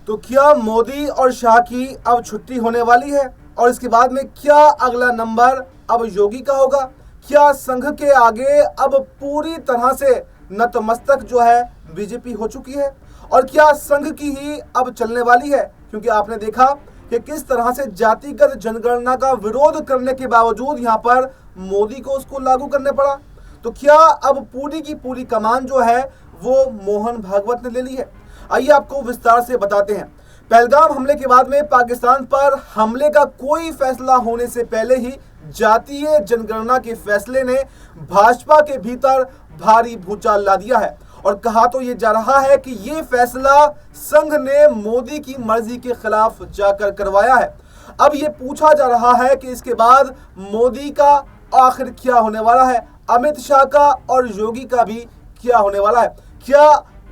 तो क्या मोदी और शाह की अब छुट्टी होने वाली है और इसके बाद में क्या अगला नंबर अब योगी का होगा? क्या संघ के आगे अब पूरी तरह से नतमस्तक जो है बीजेपी हो चुकी है और क्या संघ की ही अब चलने वाली है? क्योंकि आपने देखा कि किस तरह से जातिगत जनगणना का विरोध करने के बावजूद यहाँ पर मोदी को उसको लागू करने पड़ा। तो क्या अब पूरी की पूरी कमान जो है वो मोहन भागवत ने ले ली है? आइए आपको विस्तार से बताते हैं। पहलगाम हमले के बाद में पाकिस्तान पर हमले का कोई फैसला होने से पहले ही जातीय जनगणना के फैसले ने भाजपा के भीतर भारी भूचाल ला दिया है और कहा तो ये जा रहा है कि ये फैसला संघ ने मोदी की मर्जी के खिलाफ जाकर करवाया है। अब ये पूछा जा रहा है कि इसके बाद मोदी का आखिर क्या होने वाला है, अमित शाह का और योगी का भी क्या होने वाला है? क्या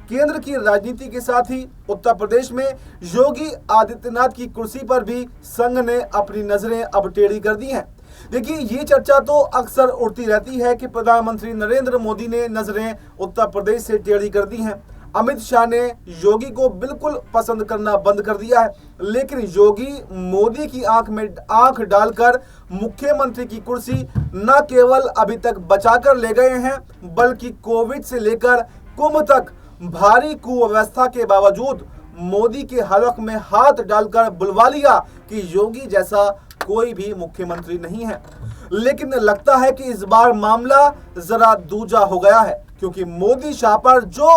केंद्र की राजनीति के साथ ही उत्तर प्रदेश में योगी आदित्यनाथ की कुर्सी पर भी संघ ने अपनी नजरें अब टेढ़ी कर दी हैं? देखिए, ये चर्चा तो अक्सर उठती रहती है कि प्रधानमंत्री नरेंद्र मोदी ने नजरें उत्तर प्रदेश से टेढ़ी कर दी हैं। अमित शाह ने योगी को बिल्कुल पसंद करना बंद कर दिया है, लेकिन योगी मोदी की आंख में आंख डालकर मुख्यमंत्री की कुर्सी न केवल अभी तक बचाकर ले गए हैं, बल्कि कोविड से लेकर कुंभ तक भारी कुव्यवस्था के बावजूद मोदी के हलक में हाथ डालकर बुलवा लिया कि योगी जैसा कोई भी मुख्यमंत्री नहीं है। लेकिन लगता है कि इस बार मामला जरा दूजा हो गया है, क्योंकि मोदी शाह पर जो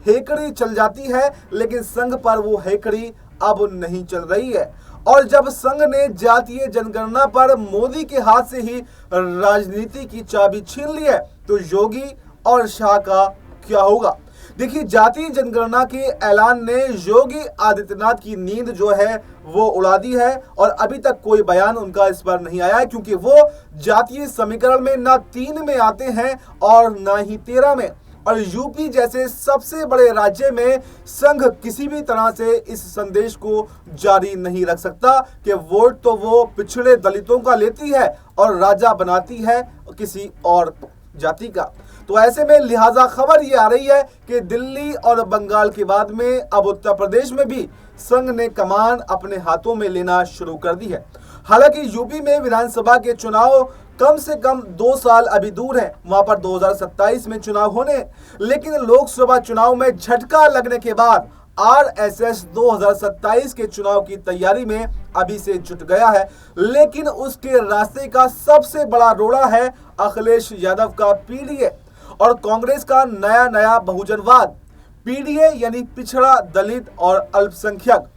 हेकड़ी चल जाती है, लेकिन संघ पर वो हेकड़ी अब नहीं चल रही है। और जब संघ ने जातीय जनगणना पर मोदी के हाथ से ही राजनीति की चाबी छीन ली है, तो योगी और शाह का क्या होगा? देखिए, जातीय जनगणना के ऐलान ने योगी आदित्यनाथ की नींद जो है वो उड़ा दी है और अभी तक कोई बयान उनका इस पर नहीं आया है, क्योंकि वो जातीय समीकरण में ना 3 में आते हैं और ना ही 13 में। और यूपी जैसे सबसे बड़े राज्य में संघ किसी भी तरह से इस संदेश को जारी नहीं रख सकता कि वोट तो वो पिछड़े दलितों का लेती है और राजा बनाती है किसी और जाति का। तो ऐसे में लिहाजा खबर ये आ रही है कि दिल्ली और बंगाल के बाद में अब उत्तर प्रदेश में भी संघ ने कमान अपने हाथों में लेना शुरू कर दी है। हालांकि यूपी में विधानसभा के चुनाव कम से कम 2 साल अभी दूर है, वहां पर 2027 में चुनाव होने, लेकिन लोकसभा चुनाव में झटका लगने के बाद आरएसएस 2027 के चुनाव की तैयारी में अभी से जुट गया है। लेकिन उसके रास्ते का सबसे बड़ा रोड़ा है अखिलेश यादव का पीडीए और कांग्रेस का नया बहुजनवाद। पीडीए यानी पिछड़ा, दलित और अल्पसंख्यक,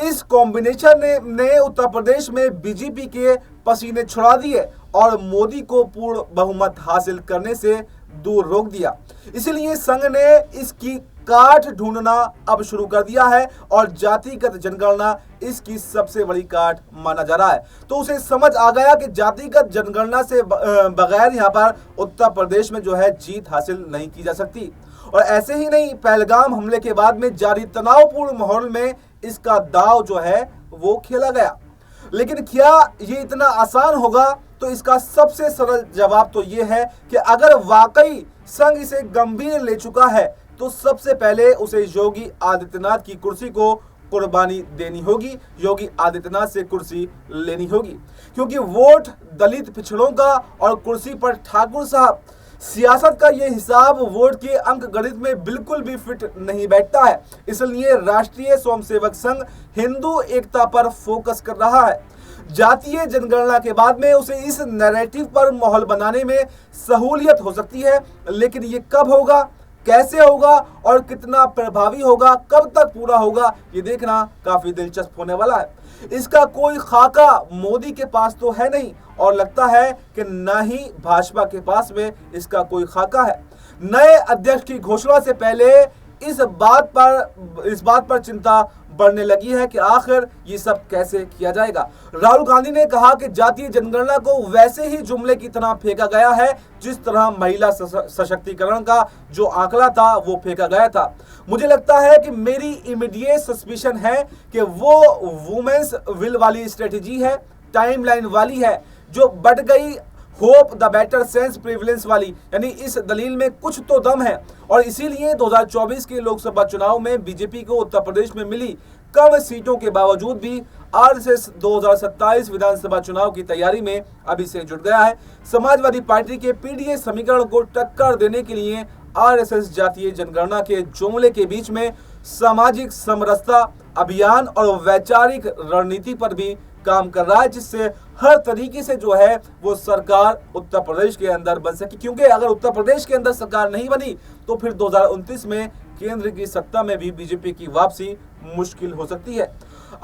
इस कॉम्बिनेशन ने उत्तर प्रदेश में बीजेपी के पसीने छुड़ा दिए और मोदी को पूर्ण बहुमत हासिल करने से दूर रोक दिया। इसलिए संघ ने इसकी काट ढूंढना अब शुरू कर दिया है और जातिगत जनगणना इसकी सबसे बड़ी काट माना जा रहा है। तो उसे समझ आ गया कि जातिगत जनगणना से बगैर यहाँ पर उत्तर प्रदेश में जो है जीत हासिल नहीं की जा सकती। और ऐसे ही नहीं, पहलगाम हमले के बाद में जारी तनावपूर्ण माहौल में इसका दाव जो है वो खेला गया। लेकिन क्या ये इतना आसान होगा? तो इसका सबसे सरल जवाब तो ये है कि अगर वाकई संघ इसे गंभीर ले चुका है तो सबसे पहले उसे योगी आदित्यनाथ की कुर्सी को कुर्बानी देनी होगी, योगी आदित्यनाथ से कुर्सी लेनी होगी, क्योंकि वोट दलित पिछड़ों का और कुर्सी पर ठाकुर साहब। सियासत का ये हिसाब वोट के अंक गणित में बिल्कुल भी फिट नहीं बैठता है। इसलिए राष्ट्रीय स्वयंसेवक संघ हिंदू एकता पर फोकस कर रहा है। जातीय जनगणना के बाद में उसे इस नैरेटिव पर माहौल बनाने में सहूलियत हो सकती है, लेकिन ये कब होगा, कैसे होगा और कितना प्रभावी होगा, कब तक पूरा होगा, ये देखना काफी दिलचस्प होने वाला है। इसका कोई खाका मोदी के पास तो है नहीं और लगता है कि न ही भाजपा के पास में इसका कोई खाका है। नए अध्यक्ष की घोषणा से पहले इस बात पर चिंता बढ़ने लगी है कि आखिर ये सब कैसे किया जाएगा। राहुल गांधी ने कहा कि जातीय जनगणना को वैसे ही जुमले की तरह फेंका गया है जिस तरह महिला सशक्तिकरण का जो आंकड़ा था वो फेंका गया था। मुझे लगता है कि मेरी इमीडिएट सस्पिशन है कि वो वुमेन्स विल वाली स्ट्रेटेजी है, टाइमलाइन वाली है, जो बढ़ गई hope the better sense prevalence वाली, यानी इस दलील में कुछ तो दम है। और इसीलिए 2024 के लोकसभा चुनाव में बीजेपी को उत्तर प्रदेश में मिली कम सीटों के बावजूद भी आरएसएस 2027 विधानसभा चुनाव की तैयारी में अभी से जुट गया है। समाजवादी पार्टी के पीडीए समीकरण को टक्कर देने के लिए आरएसएस जातीय जनगणना के जुमले के बीच में सामाजिक समरसता अभियान और वैचारिक रणनीति पर भी काम कर रहा है, जिससे हर तरीके से जो है वो सरकार उत्तर प्रदेश के अंदर बन सके। क्योंकि अगर उत्तर प्रदेश के अंदर सरकार नहीं बनी तो फिर 2029 में केंद्र की सत्ता में भी बीजेपी की वापसी मुश्किल हो सकती है।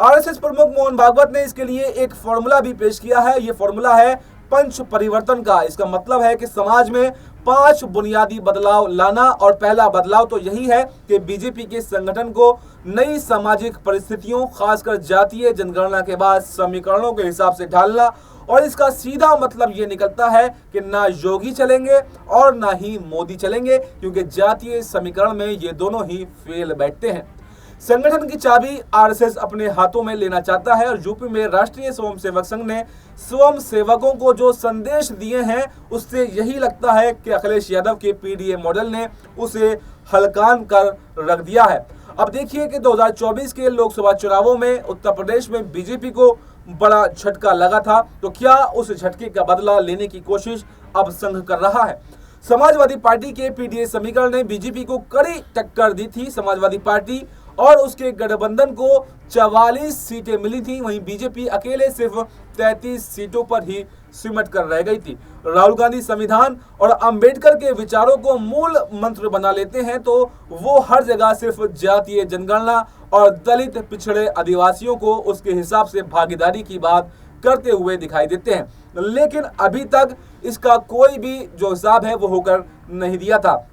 आरएसएस प्रमुख मोहन भागवत ने इसके लिए एक फॉर्मूला भी पेश किया है। ये फॉर्मूला है पंच परिवर्तन का। इसका मतलब है कि समाज में 5 बुनियादी बदलाव लाना, और पहला बदलाव तो यही है कि बीजेपी के संगठन को नई सामाजिक परिस्थितियों, खासकर जातीय जनगणना के बाद समीकरणों के हिसाब से ढालना। और इसका सीधा मतलब ये निकलता है कि ना योगी चलेंगे और ना ही मोदी चलेंगे, क्योंकि जातीय समीकरण में ये दोनों ही फेल बैठते हैं। संगठन की चाबी आरएसएस अपने हाथों में लेना चाहता है, और यूपी में राष्ट्रीय स्वयंसेवक संघ ने स्वयं सेवकों को जो संदेश दिए हैं उससे यही लगता है कि अखिलेश यादव के पीडीए मॉडल ने उसे हलकान कर रख दिया है। अब देखिए कि 2024 के लोकसभा चुनावों में उत्तर प्रदेश में बीजेपी को बड़ा झटका लगा था, तो क्या उस झटके का बदला लेने की कोशिश अब संघ कर रहा है? समाजवादी पार्टी के पीडीए समीकरण ने बीजेपी को कड़ी टक्कर दी थी। समाजवादी पार्टी और उसके गठबंधन को 44 सीटें मिली थी, वहीं बीजेपी अकेले सिर्फ 33 सीटों पर ही सिमट कर रह गई थी। राहुल गांधी संविधान और अंबेडकर के विचारों को मूल मंत्र बना लेते हैं, तो वो हर जगह सिर्फ जातीय जनगणना और दलित पिछड़े आदिवासियों को उसके हिसाब से भागीदारी की बात करते हुए दिखाई देते हैं, लेकिन अभी तक इसका कोई भी जो हिसाब है वो होकर नहीं दिया था।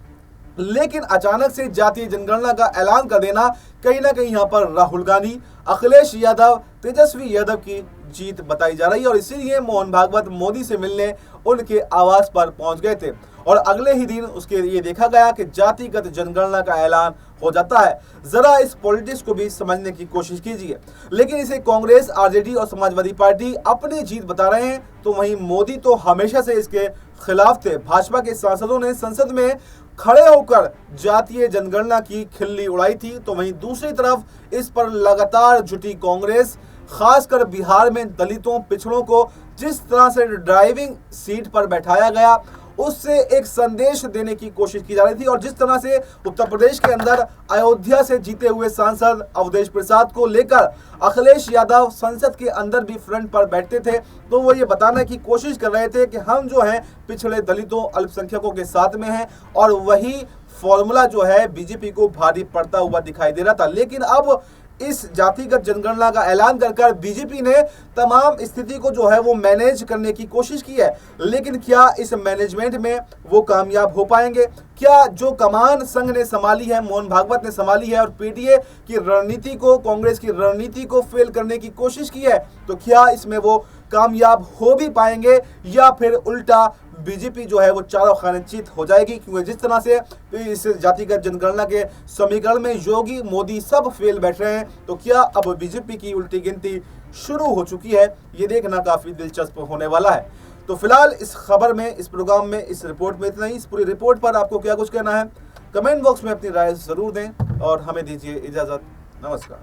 लेकिन अचानक से जातीय जनगणना का ऐलान कर देना कहीं ना कहीं यहाँ पर राहुल गांधी, अखिलेश यादव, तेजस्वी यादव की जीत बताई जा रही है, और इसीलिए मोहन भागवत मोदी से मिलने उनके आवास पर पहुंच गए थे, और अगले ही दिन उसके ये देखा गया कि जातिगत जनगणना का ऐलान हो जाता है। जरा इस पॉलिटिक्स को भी समझने की कोशिश कीजिए। लेकिन इसे कांग्रेस, आरजेडी और समाजवादी पार्टी अपनी जीत बता रहे हैं, तो वहीं मोदी तो हमेशा से इसके खिलाफ थे। भाजपा के सांसदों ने संसद में खड़े होकर जातीय जनगणना की खिल्ली उड़ाई थी, तो वहीं दूसरी तरफ इस पर लगातार जुटी कांग्रेस, खासकर बिहार में दलितों, पिछड़ों को जिस तरह से ड्राइविंग सीट पर बैठाया गया उससे एक संदेश देने की कोशिश की जा रही थी, और जिस तरह से उत्तर प्रदेश के अंदर अयोध्या से जीते हुए सांसद अवधेश प्रसाद को लेकर अखिलेश यादव संसद के अंदर भी फ्रंट पर बैठते थे, तो वो ये बताने की कोशिश कर रहे थे कि हम जो हैं पिछड़े दलितों, अल्पसंख्यकों के साथ में हैं, और वही फॉर्मूला जो है बीजेपी को भारी पड़ता हुआ दिखाई दे रहा था। लेकिन अब इस जातिगत जनगणना का ऐलान कर बीजेपी ने तमाम स्थिति को जो है वो मैनेज करने की कोशिश की है, लेकिन क्या इस मैनेजमेंट में वो कामयाब हो पाएंगे? क्या जो कमान संघ ने संभाली है, मोहन भागवत ने संभाली है, और पीडीए की रणनीति को, कांग्रेस की रणनीति को फेल करने की कोशिश की है, तो क्या इसमें वो कामयाब हो भी पाएंगे, या फिर उल्टा बीजेपी जो है वो चारों खाने चित हो जाएगी? क्योंकि जिस तरह से इस जातिगत जनगणना के समीकरण में योगी, मोदी सब फेल बैठ रहे हैं, तो क्या अब बीजेपी की उल्टी गिनती शुरू हो चुकी है? ये देखना काफी दिलचस्प होने वाला है। तो फिलहाल इस खबर में, इस प्रोग्राम में, इस रिपोर्ट में इतना ही। इस पूरी रिपोर्ट पर आपको क्या कुछ कहना है कमेंट बॉक्स में अपनी राय जरूर दें, और हमें दीजिए इजाजत। नमस्कार।